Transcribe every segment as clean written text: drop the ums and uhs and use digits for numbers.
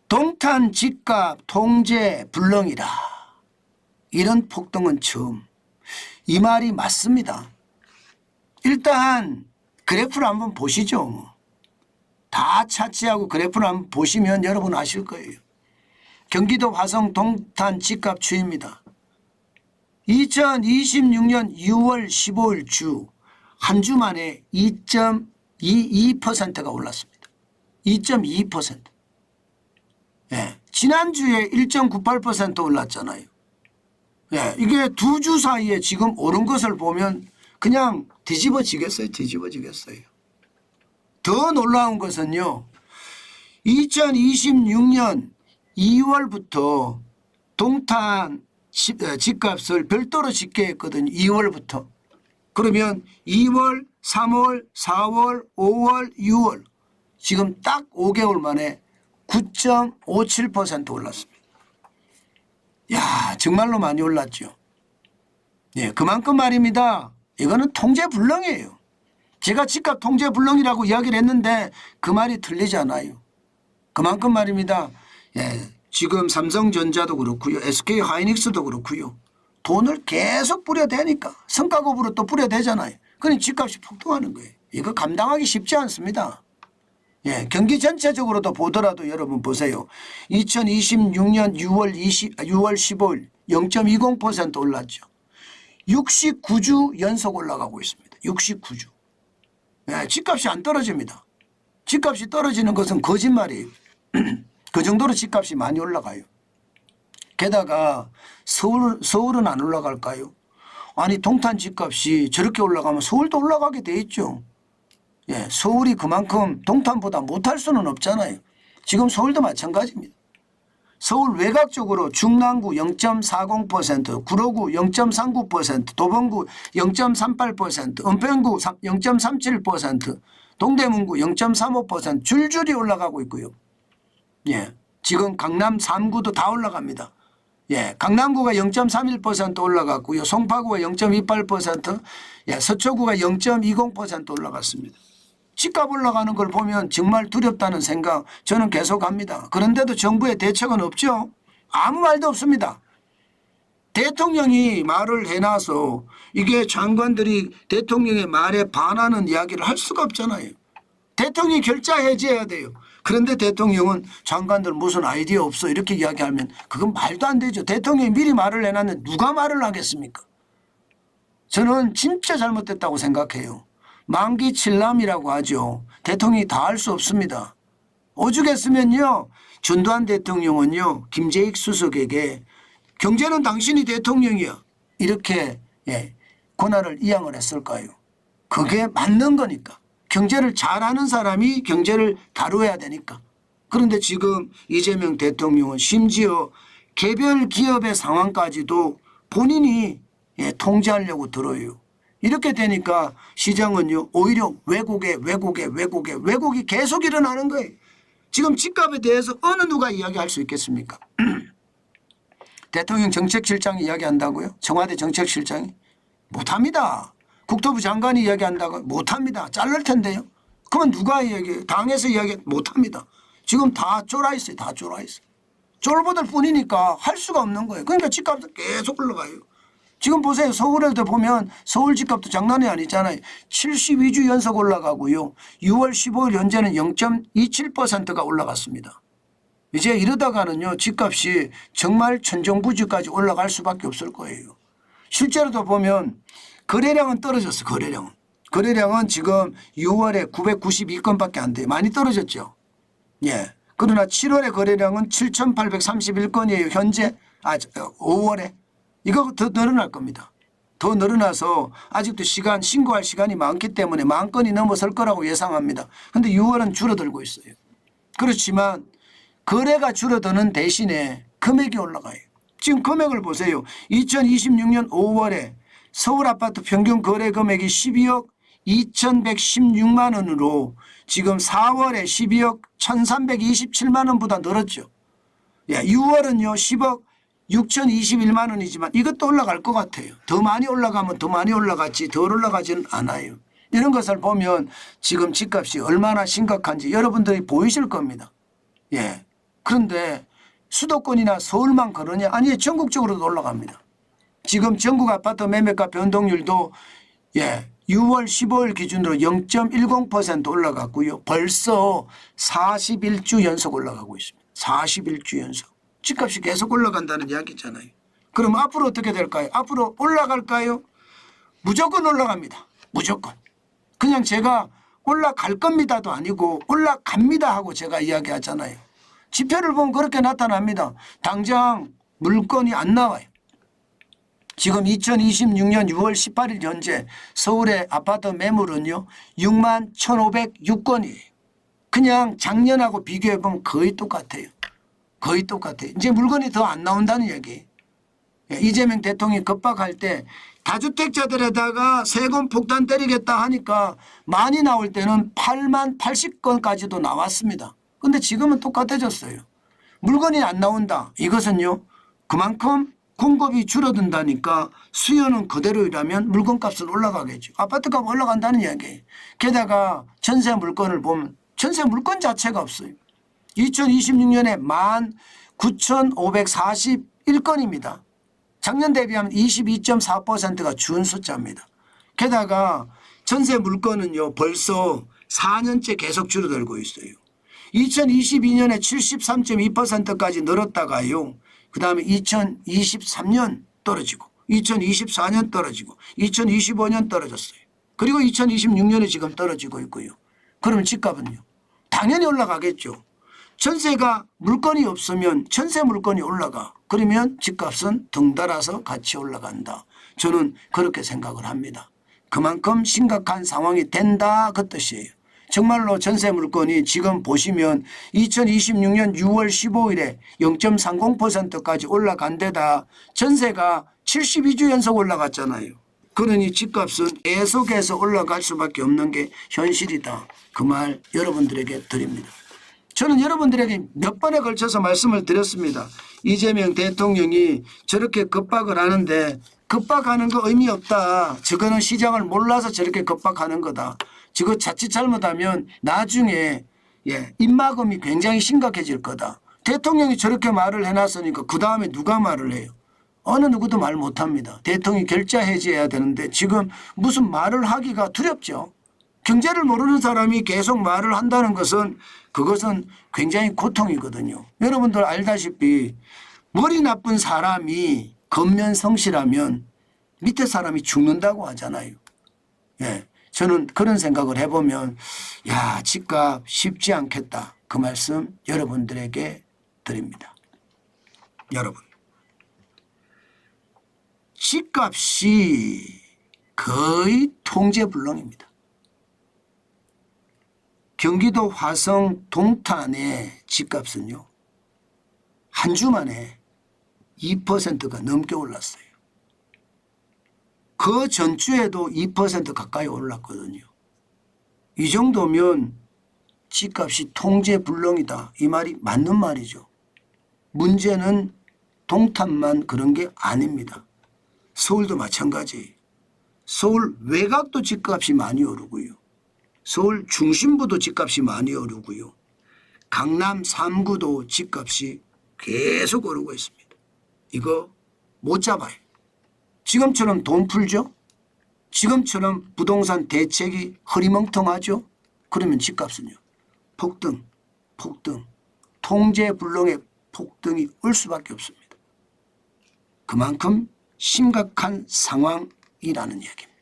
동탄 집값 통제 불능이다. 이런 폭등은 처음. 이 말이 맞습니다. 일단 그래프를 한번 보시죠. 다 차치하고 그래프를 한번 보시면 여러분 아실 거예요. 경기도 화성 동탄 집값 추이입니다. 2026년 6월 15일 주 한 주 만에 2.22%가 올랐습니다. 2.22%. 예, 지난주에 1.98% 올랐잖아요. 예, 이게 두 주 사이에 지금 오른 것을 보면 그냥 뒤집어지겠어요. 뒤집어지겠어요. 더 놀라운 것은요. 2026년 2월부터 동탄 집값을 별도로 짓게 했거든요. 2월부터. 그러면 2월, 3월, 4월, 5월, 6월 지금 딱 5개월 만에 9.57% 올랐습니다. 야, 정말로 많이 올랐죠. 예, 그만큼 말입니다. 이거는 통제 불능이에요. 제가 집값 통제 불능이라고 이야기를 했는데 그 말이 틀리지 않아요. 그만큼 말입니다. 예, 지금 삼성전자도 그렇고요. SK 하이닉스도 그렇고요. 돈을 계속 뿌려대니까 성과급으로 또 뿌려대잖아요. 그러니 집값이 폭등하는 거예요. 이거 감당하기 쉽지 않습니다. 예, 경기 전체적으로도 보더라도 여러분 보세요. 2026년 6월 15일 0.20% 올랐죠. 69주 연속 올라가고 있습니다. 69주. 예, 집값이 안 떨어집니다. 집값이 떨어지는 것은 거짓말이에요. 그 정도로 집값이 많이 올라가요. 게다가 서울은 안 올라갈까요? 아니 동탄 집값이 저렇게 올라가면 서울도 올라가게 돼 있죠. 예, 서울이 그만큼 동탄보다 못할 수는 없잖아요. 지금 서울도 마찬가지입니다. 서울 외곽 쪽으로 중랑구 0.40%, 구로구 0.39%, 도봉구 0.38%, 은평구 0.37%, 동대문구 0.35% 줄줄이 올라가고 있고요. 예, 지금 강남 3구도 다 올라갑니다. 예, 강남구가 0.31% 올라갔고요. 송파구가 0.28%, 예, 서초구가 0.20% 올라갔습니다. 집값 올라가는 걸 보면 정말 두렵다는 생각 저는 계속합니다. 그런데도 정부의 대책은 없죠. 아무 말도 없습니다. 대통령이 말을 해놔서 이게 장관들이 대통령의 말에 반하는 이야기를 할 수가 없잖아요. 대통령이 결자해제해야 돼요. 그런데 대통령은 장관들 무슨 아이디어 없어 이렇게 이야기하면 그건 말도 안 되죠. 대통령이 미리 말을 해놨는데 누가 말을 하겠습니까? 저는 진짜 잘못됐다고 생각해요. 만기칠남이라고 하죠. 대통령이 다 할 수 없습니다. 오죽했으면요. 전두환 대통령은요. 김재익 수석에게 경제는 당신이 대통령이야. 이렇게 예, 권한을 이양을 했을까요? 그게 맞는 거니까. 경제를 잘하는 사람이 경제를 다루어야 되니까. 그런데 지금 이재명 대통령은 심지어 개별 기업의 상황까지도 본인이 예, 통제하려고 들어요. 이렇게 되니까 시장은요 오히려 왜곡이 계속 일어나는 거예요. 지금 집값에 대해서 어느 누가 이야기할 수 있겠습니까? 대통령 정책실장이 이야기한다고요? 청와대 정책실장이? 못합니다. 국토부 장관이 이야기한다고? 못합니다. 자를 텐데요. 그러면 누가 이야기해요? 당에서 이야기 못합니다. 지금 다 쫄아있어요. 다 쫄아있어요. 쫄보들 뿐이니까 할 수가 없는 거예요. 그러니까 집값은 계속 올라가요. 지금 보세요. 서울에도 보면 서울 집값도 장난이 아니잖아요. 72주 연속 올라가고요. 6월 15일 현재는 0.27%가 올라갔습니다. 이제 이러다가는요. 집값이 정말 천정부지까지 올라갈 수밖에 없을 거예요. 실제로도 보면 거래량은 떨어졌어. 거래량은 지금 6월에 992건밖에 안 돼요. 많이 떨어졌죠. 예. 그러나 7월의 거래량은 7,831건이에요. 현재 5월에. 이거 더 늘어날 겁니다. 더 늘어나서 아직도 신고할 시간이 많기 때문에 10,000건이 넘어설 거라고 예상합니다. 그런데 6월은 줄어들고 있어요. 그렇지만 거래가 줄어드는 대신에 금액이 올라가요. 지금 금액을 보세요. 2026년 5월에 서울 아파트 평균 거래 금액이 12억 2,116만 원으로 지금 4월에 12억 1,327만 원보다 늘었죠. 6월은요 10억 6,021만 원이지만 이것도 올라갈 것 같아요. 더 많이 올라가면 더 많이 올라갔지 덜 올라가지는 않아요. 이런 것을 보면 지금 집값이 얼마나 심각한지 여러분들이 보이실 겁니다. 예. 그런데 수도권이나 서울만 그러냐? 아니, 전국적으로도 올라갑니다. 지금 전국 아파트 매매가 변동률도 6월 15일 기준으로 0.10% 올라갔고요. 벌써 41주 연속 올라가고 있습니다. 41주 연속. 집값이 계속 올라간다는 이야기잖아요. 그럼 앞으로 어떻게 될까요? 앞으로 올라갈까요? 무조건 올라갑니다. 무조건. 그냥 제가 올라갈 겁니다도 아니고 올라갑니다 하고 제가 이야기하잖아요. 지표를 보면 그렇게 나타납니다. 당장 물건이 안 나와요. 지금 2026년 6월 18일 현재 서울의 아파트 매물은요 61,506건이에요. 그냥 작년하고 비교해 보면 거의 똑같아요. 거의 똑같아요. 이제 물건이 더 안 나온다는 얘기. 이재명 대통령이 급박할 때 다주택자들에다가 세금 폭탄 때리겠다 하니까 많이 나올 때는 8만 80건까지도 나왔습니다. 그런데 지금은 똑같아졌어요. 물건이 안 나온다. 이것은요 그만큼 공급이 줄어든다니까 수요는 그대로이라면 물건값은 올라가겠죠. 아파트값 올라간다는 이야기예요. 게다가 전세 물건을 보면 전세 물건 자체가 없어요. 2026년에 19,541건입니다. 작년 대비하면 22.4%가 준 숫자입니다. 게다가 전세 물건은요 벌써 4년째 계속 줄어들고 있어요. 2022년에 73.2%까지 늘었다가요. 그다음에 2023년 떨어지고 2024년 떨어지고 2025년 떨어졌어요. 그리고 2026년에 지금 떨어지고 있고요. 그러면 집값은요. 당연히 올라가겠죠. 전세가 물건이 없으면 전세 물건이 올라가. 그러면 집값은 덩달아서 같이 올라간다. 저는 그렇게 생각을 합니다. 그만큼 심각한 상황이 된다 그 뜻이에요. 정말로 전세 물건이 지금 보시면 2026년 6월 15일에 0.30%까지 올라간 데다 전세가 72주 연속 올라갔잖아요. 그러니 집값은 계속해서 올라갈 수밖에 없는 게 현실이다. 그 말 여러분들에게 드립니다. 저는 여러분들에게 몇 번에 걸쳐서 말씀을 드렸습니다. 이재명 대통령이 저렇게 급박을 하는데 급박하는 거 의미 없다. 저거는 시장을 몰라서 저렇게 급박하는 거다. 저거 자칫 잘못하면 나중에 입막음이 굉장히 심각해질 거다. 대통령이 저렇게 말을 해놨으니까 그 다음에 누가 말을 해요? 어느 누구도 말 못합니다. 대통령이 결자 해지해야 되는데 지금 무슨 말을 하기가 두렵죠. 경제를 모르는 사람이 계속 말을 한다는 것은 그것은 굉장히 고통이거든요. 여러분들 알다시피 머리 나쁜 사람이 겉면 성실하면 밑에 사람이 죽는다고 하잖아요. 저는 그런 생각을 해보면 야 집값 쉽지 않겠다. 그 말씀 여러분들에게 드립니다. 여러분 집값이 거의 통제불능입니다. 경기도 화성 동탄의 집값은요. 한 주 만에 2%가 넘게 올랐어요. 그 전주에도 2% 가까이 올랐거든요. 이 정도면 집값이 통제불능이다. 이 말이 맞는 말이죠. 문제는 동탄만 그런 게 아닙니다. 서울도 마찬가지. 서울 외곽도 집값이 많이 오르고요. 서울 중심부도 집값이 많이 오르고요. 강남 3구도 집값이 계속 오르고 있습니다. 이거 못 잡아요. 지금처럼 돈 풀죠. 지금처럼 부동산 대책이 흐리멍텅하죠. 그러면 집값은요. 폭등, 통제불능의 폭등이 올 수밖에 없습니다. 그만큼 심각한 상황이라는 이야기입니다.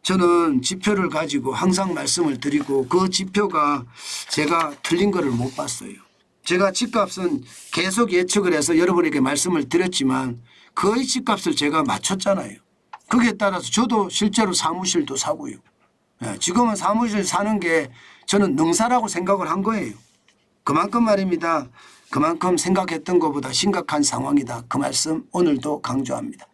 저는 지표를 가지고 항상 말씀을 드리고 그 지표가 제가 틀린 거를 못 봤어요. 제가 집값은 계속 예측을 해서 여러분에게 말씀을 드렸지만 거의 집값을 제가 맞췄잖아요. 거기에 따라서 저도 실제로 사무실도 사고요. 지금은 사무실 사는 게 저는 능사라고 생각을 한 거예요. 그만큼 말입니다. 그만큼 생각했던 것보다 심각한 상황이다. 그 말씀 오늘도 강조합니다.